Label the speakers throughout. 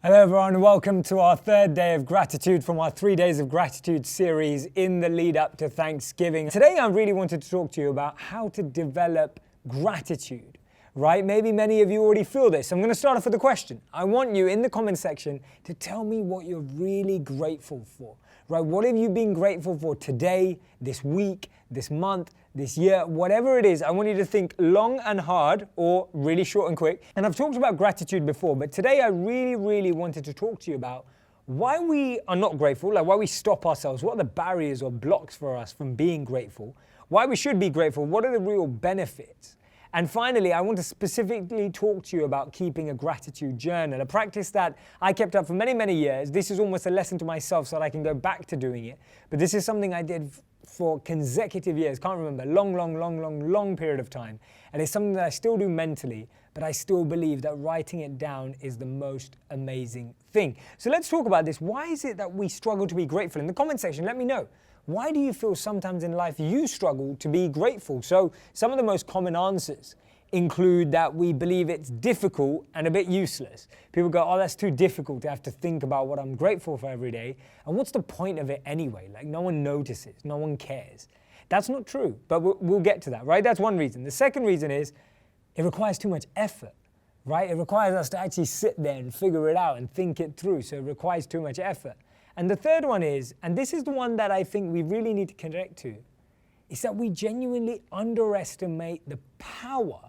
Speaker 1: Hello everyone, welcome to our third day of gratitude from our 3 days of gratitude series in the lead up to Thanksgiving. Today I really wanted to talk to you about how to develop gratitude, right? Maybe many of you already feel this. I'm going to start off with a question. I want you in the comment section to tell me what you're really grateful for, right? What have you been grateful for today, this week, this month, this year, whatever it is? I want you to think long and hard or really short and quick. And I've talked about gratitude before, but today I really wanted to talk to you about why we are not grateful, like why we stop ourselves, what are the barriers or blocks for us from being grateful, why we should be grateful, what are the real benefits. And finally, I want to specifically talk to you about keeping a gratitude journal, a practice that I kept up for many years. This is almost a lesson to myself so that I can go back to doing it. But this is something I did for consecutive years, can't remember, long period of time. And it's something that I still do mentally, but I still believe that writing it down is the most amazing thing. So let's talk about this. Why is it that we struggle to be grateful? In the comment section, let me know. Why do you feel sometimes in life you struggle to be grateful? So some of the most common answers include that we believe it's difficult and a bit useless. People go, oh, that's too difficult to have to think about what I'm grateful for every day. And what's the point of it anyway? Like no one notices, no one cares. That's not true, but we'll get to that, right? That's one reason. The second reason is it requires too much effort, right? It requires us to actually sit there and figure it out and think it through. So it requires too much effort. And the third one is, and this is the one that I think we really need to connect to, is that we genuinely underestimate the power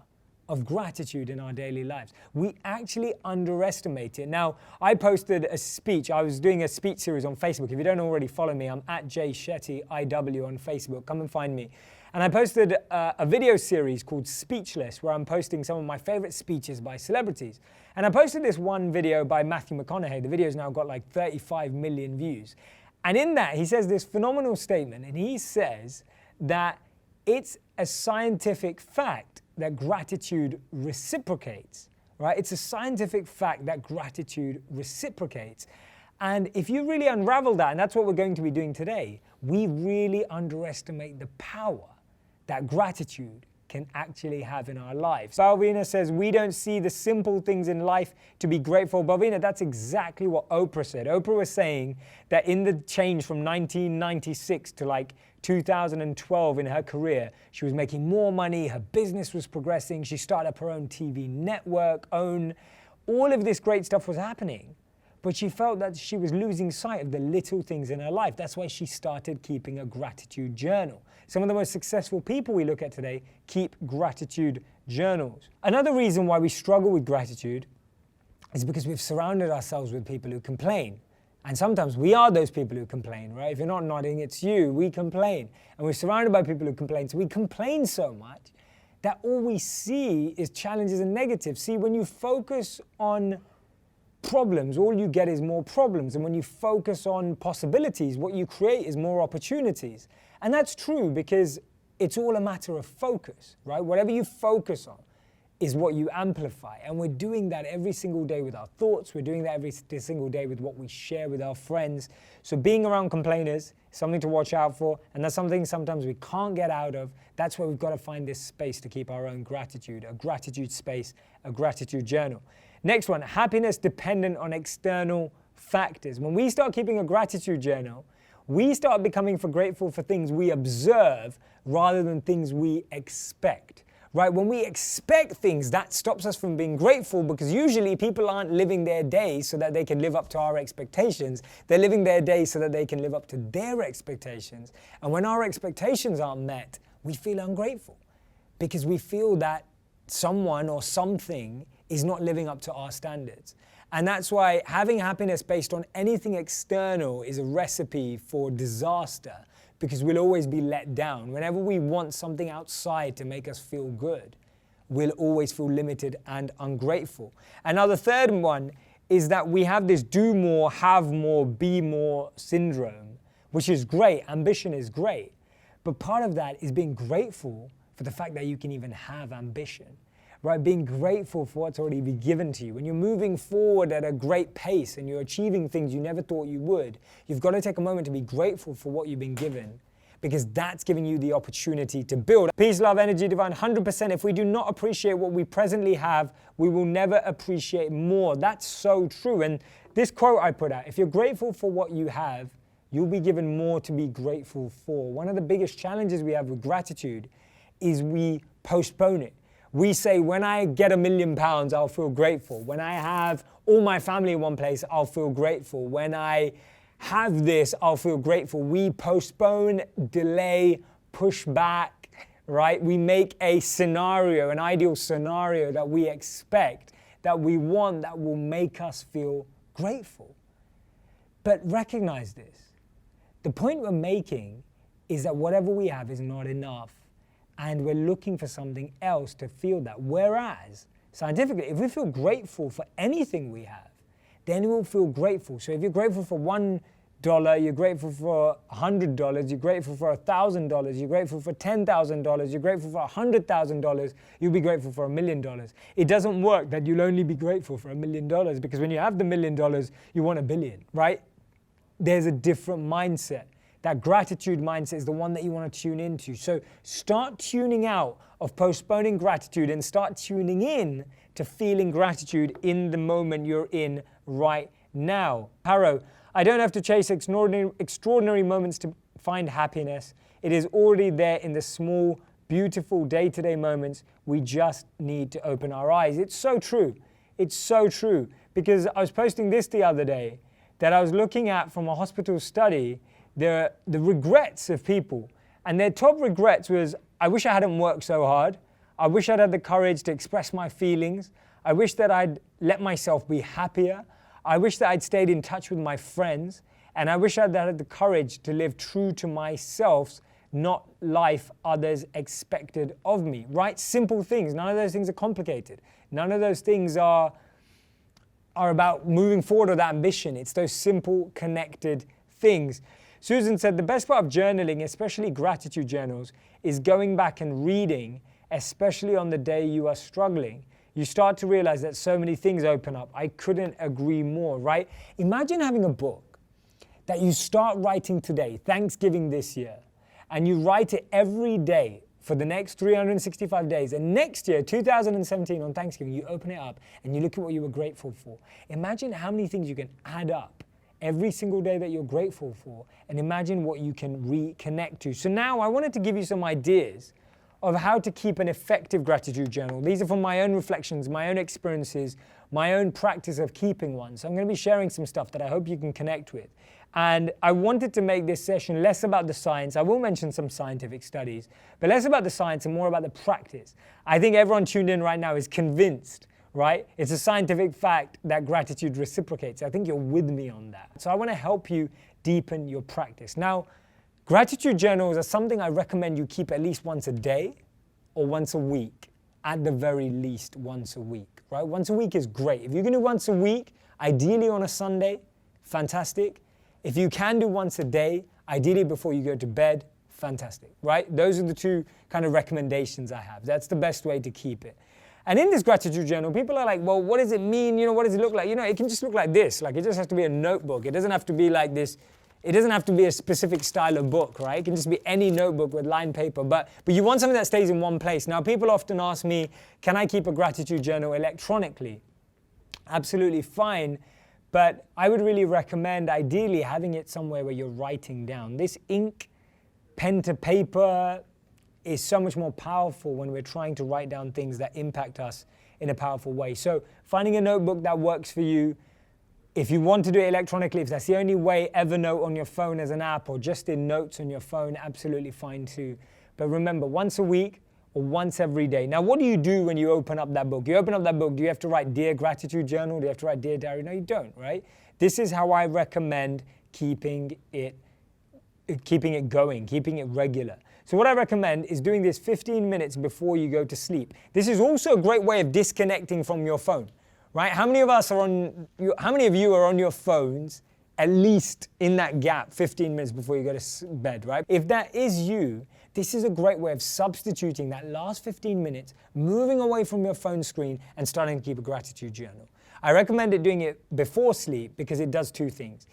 Speaker 1: of gratitude in our daily lives. We actually underestimate it. Now, I posted a speech. I was doing a speech series on Facebook. If you don't already follow me, I'm at Shetty IW on Facebook. Come and find me. And I posted a video series called Speechless, where I'm posting some of my favorite speeches by celebrities. And I posted this one video by Matthew McConaughey. The video's now got like 35 million views. And in that, he says this phenomenal statement. And he says that it's a scientific fact that gratitude reciprocates, right? It's a scientific fact that gratitude reciprocates. And if you really unravel that, and that's what we're going to be doing today, we really underestimate the power that gratitude can actually have in our lives. Balvina says, we don't see the simple things in life to be grateful. Balvina, that's exactly what Oprah said. Oprah was saying that in the change from 1996 to like 2012 in her career, she was making more money, her business was progressing, she started up her own TV network, all of this great stuff was happening. But she felt that she was losing sight of the little things in her life. That's why she started keeping a gratitude journal. Some of the most successful people we look at today keep gratitude journals. Another reason why we struggle with gratitude is because we've surrounded ourselves with people who complain. And sometimes we are those people who complain, right? If you're not nodding, it's you. We complain. And we're surrounded by people who complain. So we complain so much that all we see is challenges and negatives. See, when you focus on problems, all you get is more problems. And when you focus on possibilities, what you create is more opportunities. And that's true because it's all a matter of focus, right? Whatever you focus on is what you amplify. And we're doing that every single day with our thoughts. We're doing that every single day with what we share with our friends. So being around complainers is something to watch out for. And that's something sometimes we can't get out of. That's where we've got to find this space to keep our own gratitude, a gratitude space, a gratitude journal. Next one, happiness dependent on external factors. When we start keeping a gratitude journal, we start becoming grateful for things we observe rather than things we expect, right? When we expect things, that stops us from being grateful because usually people aren't living their day so that they can live up to our expectations. They're living their day so that they can live up to their expectations. And when our expectations aren't met, we feel ungrateful because we feel that someone or something is not living up to our standards. And that's why having happiness based on anything external is a recipe for disaster because we'll always be let down. Whenever we want something outside to make us feel good, we'll always feel limited and ungrateful. And now the third one is that we have this do more, have more, be more syndrome, which is great. Ambition is great. But part of that is being grateful for the fact that you can even have ambition. Right, being grateful for what's already been given to you. When you're moving forward at a great pace and you're achieving things you never thought you would, you've got to take a moment to be grateful for what you've been given because that's giving you the opportunity to build. Peace, love, energy, divine, 100%. If we do not appreciate what we presently have, we will never appreciate more. That's so true. And this quote I put out, if you're grateful for what you have, you'll be given more to be grateful for. One of the biggest challenges we have with gratitude is we postpone it. We say, when I get £1 million, I'll feel grateful. When I have all my family in one place, I'll feel grateful. When I have this, I'll feel grateful. We postpone, delay, push back, right? We make a scenario, an ideal scenario that we expect, that we want, that will make us feel grateful. But recognize this. The point we're making is that whatever we have is not enough, and we're looking for something else to feel that. Whereas, scientifically, if we feel grateful for anything we have, then we'll feel grateful. So if you're grateful for $1, you're grateful for $100, you're grateful for $1,000, you're grateful for $10,000, you're grateful for $100,000, you'll be grateful for $1 million. It doesn't work that you'll only be grateful for $1 million, because when you have the $1 million, you want $1 billion, right? There's a different mindset. That gratitude mindset is the one that you want to tune into. So start tuning out of postponing gratitude and start tuning in to feeling gratitude in the moment you're in right now. Harrow, I don't have to chase extraordinary moments to find happiness. It is already there in the small, beautiful day-to-day moments. We just need to open our eyes. It's so true. It's so true. Because I was posting this the other day, that I was looking at from a hospital study, the regrets of people. And their top regrets was, I wish I hadn't worked so hard. I wish I'd had the courage to express my feelings. I wish that I'd let myself be happier. I wish that I'd stayed in touch with my friends. And I wish I'd had the courage to live true to myself, not life others expected of me, right? Simple things. None of those things are complicated. None of those things are about moving forward with ambition. It's those simple, connected things. Susan said, the best part of journaling, especially gratitude journals, is going back and reading, especially on the day you are struggling. You start to realize that so many things open up. I couldn't agree more, right? Imagine having a book that you start writing today, Thanksgiving this year, and you write it every day for the next 365 days. And next year, 2017, on Thanksgiving, you open it up and you look at what you were grateful for. Imagine how many things you can add up every single day that you're grateful for, and imagine what you can reconnect to. So now I wanted to give you some ideas of how to keep an effective gratitude journal. These are from my own reflections, my own experiences, my own practice of keeping one. So I'm going to be sharing some stuff that I hope you can connect with. And I wanted to make this session less about the science. I will mention some scientific studies, but less about the science and more about the practice. I think everyone tuned in right now is convinced, right? It's a scientific fact that gratitude reciprocates. I think you're with me on that. So I want to help you deepen your practice. Now, gratitude journals are something I recommend you keep at least once a day or once a week, at the very least once a week, right? Once a week is great. If you can do once a week, ideally on a Sunday, fantastic. If you can do once a day, ideally before you go to bed, fantastic, right? Those are the two kind of recommendations I have. That's the best way to keep it. And in this gratitude journal, people are like, well, what does it mean? What does it look like? It can just look like this. Like, it just has to be a notebook. It doesn't have to be like this. It doesn't have to be a specific style of book, right? It can just be any notebook with lined paper. But you want something that stays in one place. Now, people often ask me, can I keep a gratitude journal electronically? Absolutely fine. But I would really recommend, ideally, having it somewhere where you're writing down. This ink, pen to paper, is so much more powerful when we're trying to write down things that impact us in a powerful way. So finding a notebook that works for you. If you want to do it electronically, if that's the only way, Evernote on your phone as an app or just in notes on your phone, absolutely fine too. But remember, once a week or once every day. Now, what do you do when you open up that book? You open up that book, do you have to write Dear Gratitude Journal? Do you have to write Dear Diary? No, you don't, right? This is how I recommend keeping it going, keeping it regular. So what I recommend is doing this 15 minutes before you go to sleep. This is also a great way of disconnecting from your phone, right? How many of you are on your phones at least in that gap 15 minutes before you go to bed, right? If that is you, this is a great way of substituting that last 15 minutes, moving away from your phone screen and starting to keep a gratitude journal. I recommend doing it before sleep because it does two things.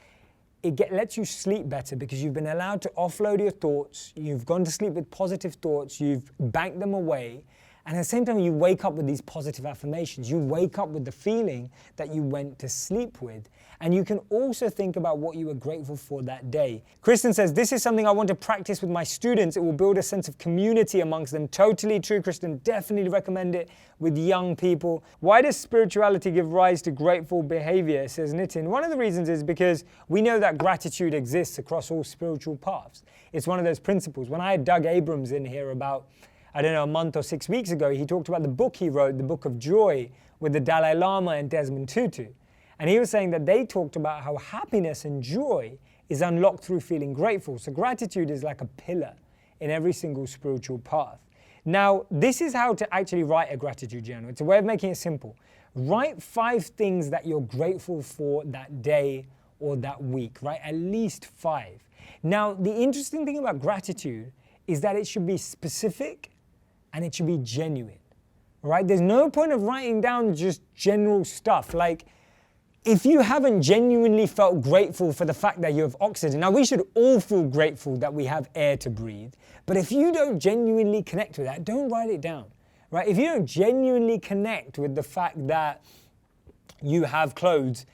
Speaker 1: It lets you sleep better because you've been allowed to offload your thoughts, you've gone to sleep with positive thoughts, you've banked them away, And at the same time, you wake up with these positive affirmations. You wake up with the feeling that you went to sleep with. And you can also think about what you were grateful for that day. Kristen says, this is something I want to practice with my students. It will build a sense of community amongst them. Totally true, Kristen. Definitely recommend it with young people. Why does spirituality give rise to grateful behavior, says Nitin? One of the reasons is because we know that gratitude exists across all spiritual paths. It's one of those principles. When I had Doug Abrams in here about, I don't know, a month or 6 weeks ago, he talked about the book he wrote, the Book of Joy, with the Dalai Lama and Desmond Tutu. And he was saying that they talked about how happiness and joy is unlocked through feeling grateful. So gratitude is like a pillar in every single spiritual path. Now, this is how to actually write a gratitude journal. It's a way of making it simple. Write 5 things that you're grateful for that day or that week, right? At least 5. Now, the interesting thing about gratitude is that it should be specific and it should be genuine, right? There's no point of writing down just general stuff. Like, if you haven't genuinely felt grateful for the fact that you have oxygen, now we should all feel grateful that we have air to breathe, but if you don't genuinely connect with that, don't write it down, right? If you don't genuinely connect with the fact that you have clothes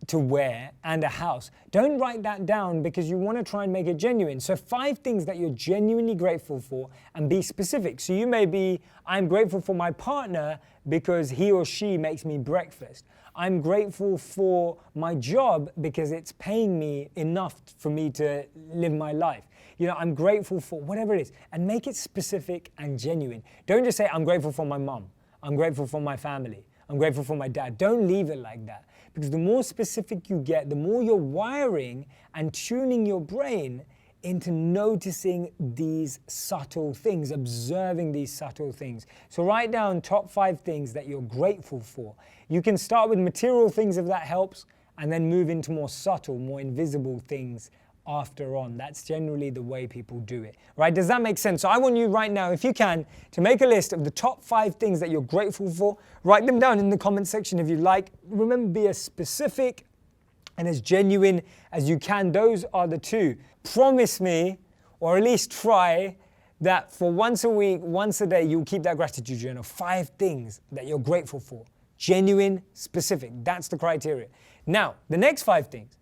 Speaker 1: to wear and a house, don't write that down because you want to try and make it genuine. So 5 things that you're genuinely grateful for and be specific. So you may be, I'm grateful for my partner because he or she makes me breakfast. I'm grateful for my job because it's paying me enough for me to live my life. You know, I'm grateful for whatever it is, and make it specific and genuine. Don't just say, I'm grateful for my mom. I'm grateful for my family. I'm grateful for my dad. Don't leave it like that. Because the more specific you get, the more you're wiring and tuning your brain into noticing these subtle things, observing these subtle things. So write down top 5 things that you're grateful for. You can start with material things if that helps, and then move into more subtle, more invisible things after on. That's generally the way people do it, right? Does that make sense? So I want you right now, if you can, to make a list of the top 5 things that you're grateful for. Write them down in the comment section if you like. Remember, be as specific and as genuine as you can. Those are the 2. Promise me, or at least try, that for once a week, once a day, you'll keep that gratitude journal. 5 things that you're grateful for. Genuine, specific. That's the criteria. Now, the next 5 things.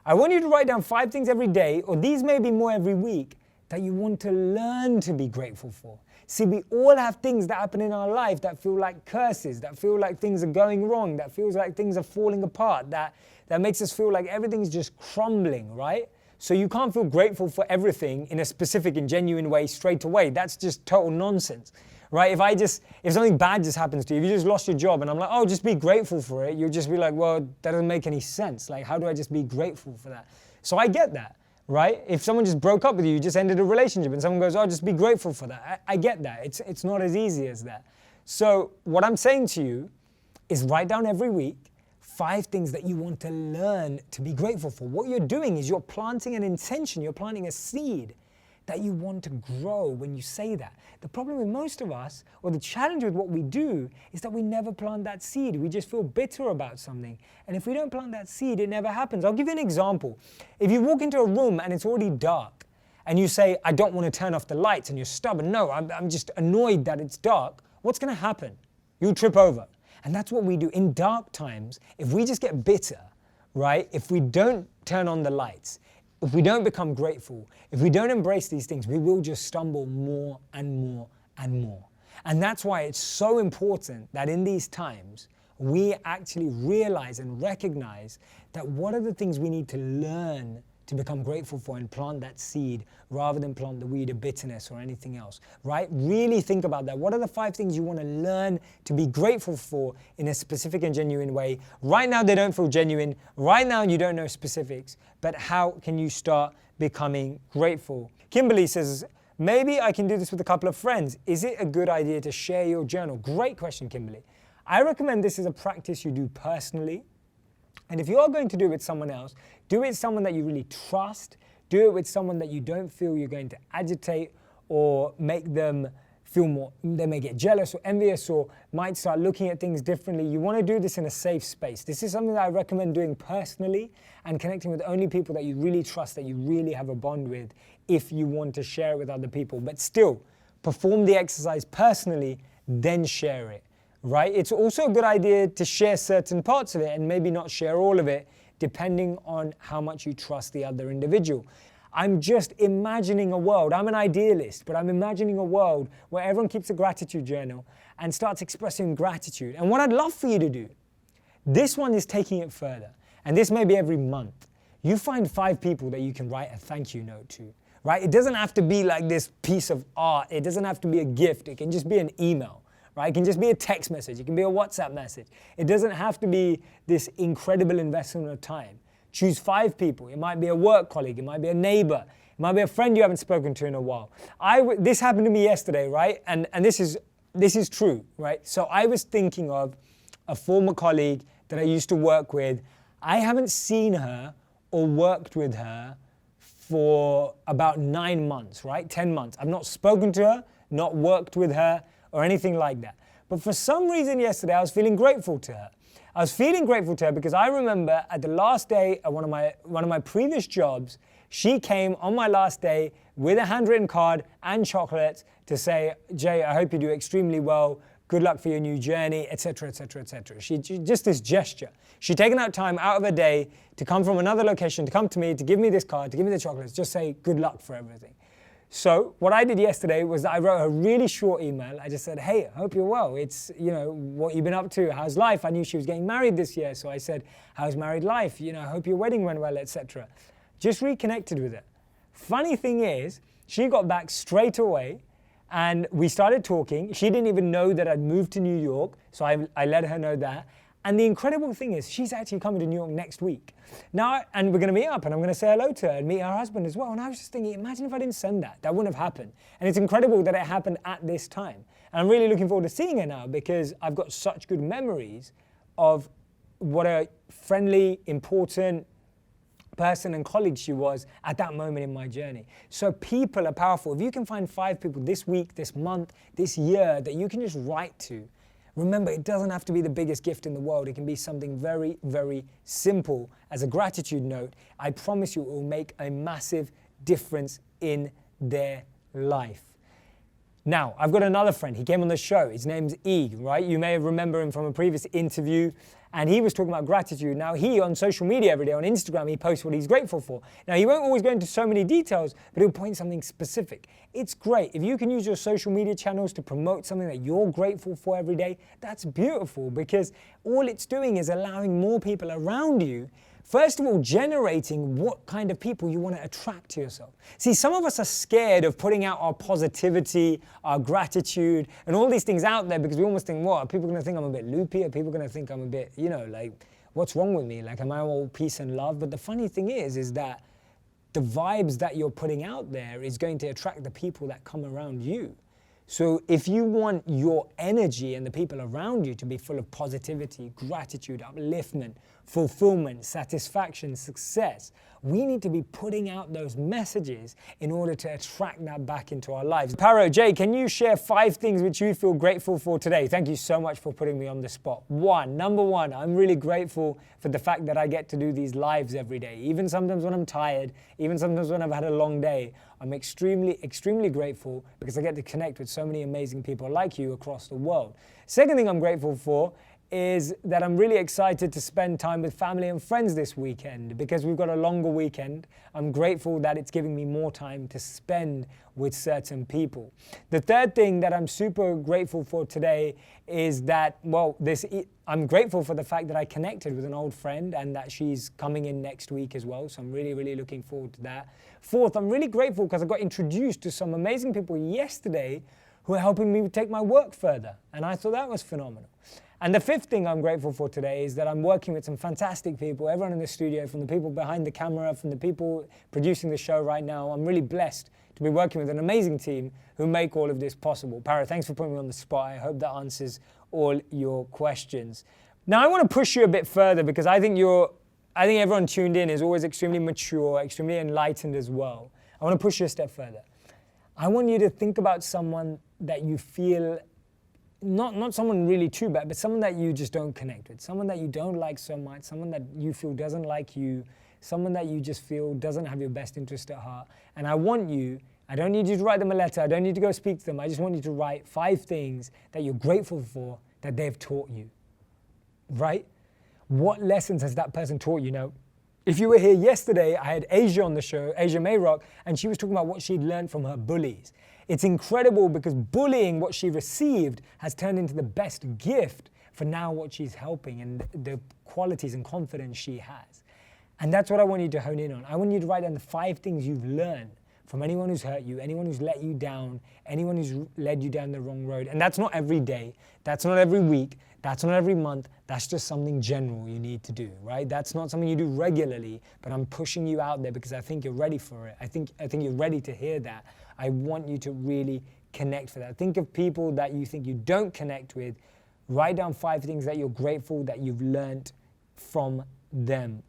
Speaker 1: I want you to write down 5 things every day, or these may be more every week, that you want to learn to be grateful for. See, we all have things that happen in our life that feel like curses, that feel like things are going wrong, that feels like things are falling apart, that makes us feel like everything's just crumbling, right? So you can't feel grateful for everything in a specific and genuine way straight away. That's just total nonsense, right? If something bad just happens to you, if you just lost your job and I'm like, oh, just be grateful for it, you'll just be like, well, that doesn't make any sense. Like, how do I just be grateful for that? So I get that, right? If someone just broke up with you, you just ended a relationship and someone goes, oh, just be grateful for that. I get that. It's not as easy as that. So what I'm saying to you is write down every week 5 things that you want to learn to be grateful for. What you're doing is you're planting an intention, you're planting a seed that you want to grow when you say that. The problem with most of us, or the challenge with what we do, is that we never plant that seed. We just feel bitter about something. And if we don't plant that seed, it never happens. I'll give you an example. If you walk into a room and it's already dark, and you say, I don't want to turn off the lights, and you're stubborn, no, I'm just annoyed that it's dark, what's going to happen? You'll trip over. And that's what we do in dark times. If we just get bitter, right? If we don't turn on the lights, if we don't become grateful, if we don't embrace these things, we will just stumble more and more and more. And that's why it's so important that in these times, we actually realize and recognize that what are the things we need to learn to become grateful for and plant that seed rather than plant the weed of bitterness or anything else, right? Really think about that. What are the 5 things you want to learn to be grateful for in a specific and genuine way? Right now, they don't feel genuine. Right now, you don't know specifics, but how can you start becoming grateful? Kimberly says, maybe I can do this with a couple of friends. Is it a good idea to share your journal? Great question, Kimberly. I recommend this is a practice you do personally. And if you are going to do it with someone else, do it with someone that you really trust. Do it with someone that you don't feel you're going to agitate or make them feel more, they may get jealous or envious or might start looking at things differently. You want to do this in a safe space. This is something that I recommend doing personally and connecting with only people that you really trust, that you really have a bond with if you want to share it with other people. But still, perform the exercise personally, then share it, right? It's also a good idea to share certain parts of it and maybe not share all of it, depending on how much you trust the other individual. I'm just imagining a world, I'm an idealist, but I'm imagining a world where everyone keeps a gratitude journal and starts expressing gratitude. And what I'd love for you to do, this one is taking it further, and this may be every month. You find 5 people that you can write a thank you note to, right? It doesn't have to be like this piece of art. It doesn't have to be a gift. It can just be an email, right? It can just be a text message. It can be a WhatsApp message. It doesn't have to be this incredible investment of time. Choose 5 people. It might be a work colleague. It might be a neighbor. It might be a friend you haven't spoken to in a while. This happened to me yesterday, right? And this is true, right? So I was thinking of a former colleague that I used to work with. I haven't seen her or worked with her for about 9 months, right? 10 months. I've not spoken to her, not worked with her, or anything like that. But for some reason yesterday, I was feeling grateful to her. I was feeling grateful to her because I remember at the last day of one of my previous jobs, she came on my last day with a handwritten card and chocolates to say, Jay, I hope you do extremely well. Good luck for your new journey, etc., etc., etc. She just this gesture. She'd taken out time out of her day to come from another location, to come to me, to give me this card, to give me the chocolates, just say good luck for everything. So what I did yesterday was that I wrote a really short email. I just said, hey, I hope you're well. It's, what you've been up to, how's life? I knew she was getting married this year, so I said, how's married life? I hope your wedding went well, etc. Just reconnected with her. Funny thing is, she got back straight away and we started talking. She didn't even know that I'd moved to New York, so I let her know that. And the incredible thing is, she's actually coming to New York next week. Now, and we're going to meet up, and I'm going to say hello to her and meet her husband as well. And I was just thinking, imagine if I didn't send that. That wouldn't have happened. And it's incredible that it happened at this time. And I'm really looking forward to seeing her now because I've got such good memories of what a friendly, important person and colleague she was at that moment in my journey. So people are powerful. If you can find 5 people this week, this month, this year that you can just write to, remember, it doesn't have to be the biggest gift in the world. It can be something very, very simple as a gratitude note. I promise you it will make a massive difference in their life. Now, I've got another friend. He came on the show. His name's E, right? You may remember him from a previous interview. And he was talking about gratitude. Now, he, on social media every day, on Instagram, he posts what he's grateful for. Now, he won't always go into so many details, but he'll point something specific. It's great. If you can use your social media channels to promote something that you're grateful for every day, that's beautiful because all it's doing is allowing more people around you, first of all, generating what kind of people you want to attract to yourself. See, some of us are scared of putting out our positivity, our gratitude, and all these things out there because we almost think, what, are people going to think I'm a bit loopy? Are people going to think I'm a bit, what's wrong with me? Like, am I all peace and love? But the funny thing is that the vibes that you're putting out there is going to attract the people that come around you. So if you want your energy and the people around you to be full of positivity, gratitude, upliftment, fulfillment, satisfaction, success, we need to be putting out those messages in order to attract that back into our lives. Paro, Jay, can you share 5 things which you feel grateful for today? Thank you so much for putting me on the spot. Number one, I'm really grateful for the fact that I get to do these lives every day. Even sometimes when I'm tired, even sometimes when I've had a long day, I'm extremely, extremely grateful because I get to connect with so many amazing people like you across the world. Second thing I'm grateful for is that I'm really excited to spend time with family and friends this weekend because we've got a longer weekend. I'm grateful that it's giving me more time to spend with certain people. The third thing that I'm super grateful for today is that, I'm grateful for the fact that I connected with an old friend and that she's coming in next week as well. So I'm really, really looking forward to that. Fourth, I'm really grateful because I got introduced to some amazing people yesterday who are helping me take my work further. And I thought that was phenomenal. And the fifth thing I'm grateful for today is that I'm working with some fantastic people, everyone in the studio, from the people behind the camera, from the people producing the show right now. I'm really blessed to be working with an amazing team who make all of this possible. Para, thanks for putting me on the spot. I hope that answers all your questions. Now, I want to push you a bit further because I think everyone tuned in is always extremely mature, extremely enlightened as well. I want to push you a step further. I want you to think about someone that you feel not someone really too bad, but someone that you just don't connect with, someone that you don't like so much, someone that you feel doesn't like you, someone that you just feel doesn't have your best interest at heart. And I want you I don't need you to write them a letter. I don't need to go speak to them. I just want you to write 5 things that you're grateful for that they've taught you, right? What lessons has that person taught you? Now, if you were here yesterday, I had Asia on the show, Asia Mayrock, and she was talking about what she'd learned from her bullies. It's incredible because bullying, what she received, has turned into the best gift for now what she's helping and the qualities and confidence she has. And that's what I want you to hone in on. I want you to write down the 5 things you've learned from anyone who's hurt you, anyone who's let you down, anyone who's led you down the wrong road. And that's not every day, that's not every week, that's not every month, that's just something general you need to do, right? That's not something you do regularly, but I'm pushing you out there because I think you're ready for it. I think you're ready to hear that. I want you to really connect for that. Think of people that you think you don't connect with. Write down 5 things that you're grateful that you've learned from them.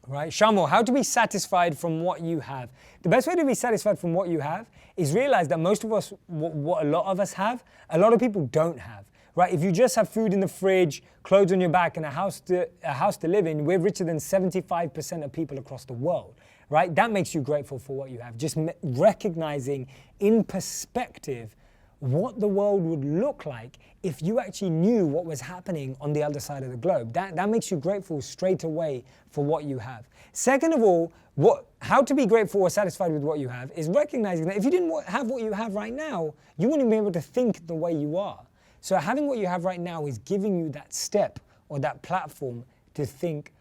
Speaker 1: Right? Shamil, how to be satisfied from what you have? The best way to be satisfied from what you have is realize that most of us, what a lot of us have, a lot of people don't have. Right? If you just have food in the fridge, clothes on your back, and a house to live in, we're richer than 75% of people across the world. Right? That makes you grateful for what you have. Just recognizing in perspective what the world would look like if you actually knew what was happening on the other side of the globe. That makes you grateful straight away for what you have. Second of all, how to be grateful or satisfied with what you have is recognizing that if you didn't have what you have right now, you wouldn't be able to think the way you are. So having what you have right now is giving you that step or that platform to think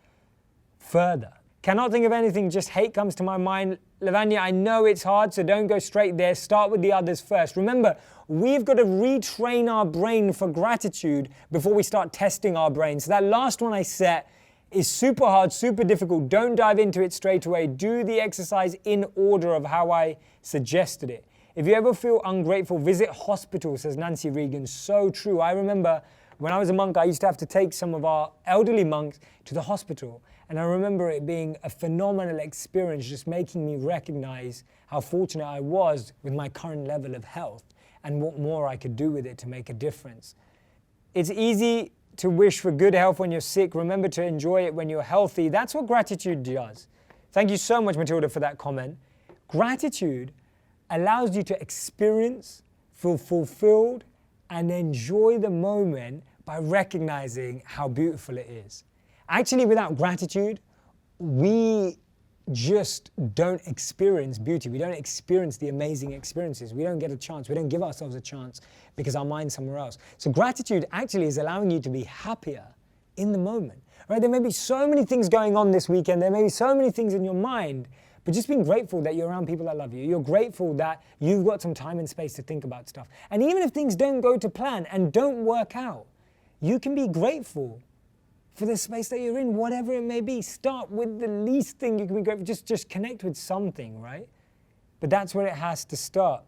Speaker 1: further. Cannot think of anything, just hate comes to my mind. Lavanya, I know it's hard, so don't go straight there. Start with the others first. Remember, we've got to retrain our brain for gratitude before we start testing our brain. So that last one I set is super hard, super difficult. Don't dive into it straight away. Do the exercise in order of how I suggested it. If you ever feel ungrateful, visit hospital, says Nancy Regan. So true. I remember when I was a monk, I used to have to take some of our elderly monks to the hospital. And I remember it being a phenomenal experience, just making me recognize how fortunate I was with my current level of health and what more I could do with it to make a difference. It's easy to wish for good health when you're sick. Remember to enjoy it when you're healthy. That's what gratitude does. Thank you so much, Matilda, for that comment. Gratitude allows you to experience, feel fulfilled, and enjoy the moment by recognizing how beautiful it is. Actually, without gratitude, we just don't experience beauty. We don't experience the amazing experiences. We don't get a chance. We don't give ourselves a chance because our mind's somewhere else. So gratitude actually is allowing you to be happier in the moment. Right? There may be so many things going on this weekend. There may be so many things in your mind, but just being grateful that you're around people that love you. You're grateful that you've got some time and space to think about stuff. And even if things don't go to plan and don't work out, you can be grateful for the space that you're in, whatever it may be. Start with the least thing you can be grateful for. Just connect with something, right? But that's where it has to start.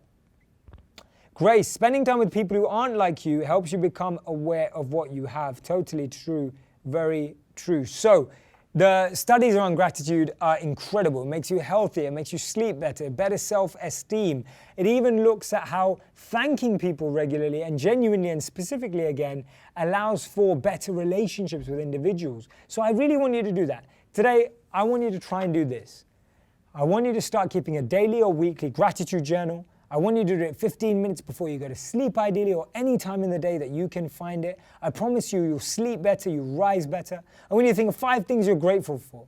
Speaker 1: Grace, spending time with people who aren't like you helps you become aware of what you have. Totally true, very true. So the studies around gratitude are incredible. It makes you healthier, it makes you sleep better, better self-esteem. It even looks at how thanking people regularly and genuinely and specifically again allows for better relationships with individuals. So I really want you to do that. Today, I want you to try and do this. I want you to start keeping a daily or weekly gratitude journal. I want you to do it 15 minutes before you go to sleep ideally, or any time in the day that you can find it. I promise you, you'll sleep better, you'll rise better. I want you to think of 5 things you're grateful for,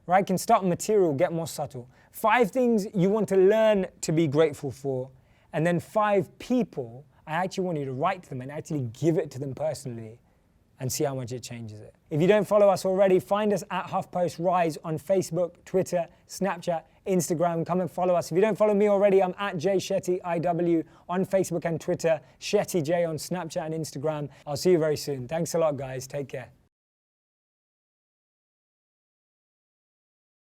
Speaker 1: right? Can start material, get more subtle. 5 things you want to learn to be grateful for, and then 5 people, I actually want you to write to them and actually give it to them personally and see how much it changes it. If you don't follow us already, find us at HuffPost Rise on Facebook, Twitter, Snapchat, Instagram. Come and follow us. If you don't follow me already, I'm at Shetty IW on Facebook and Twitter, Shetty J on Snapchat and Instagram. I'll see you very soon. Thanks a lot, guys. Take care.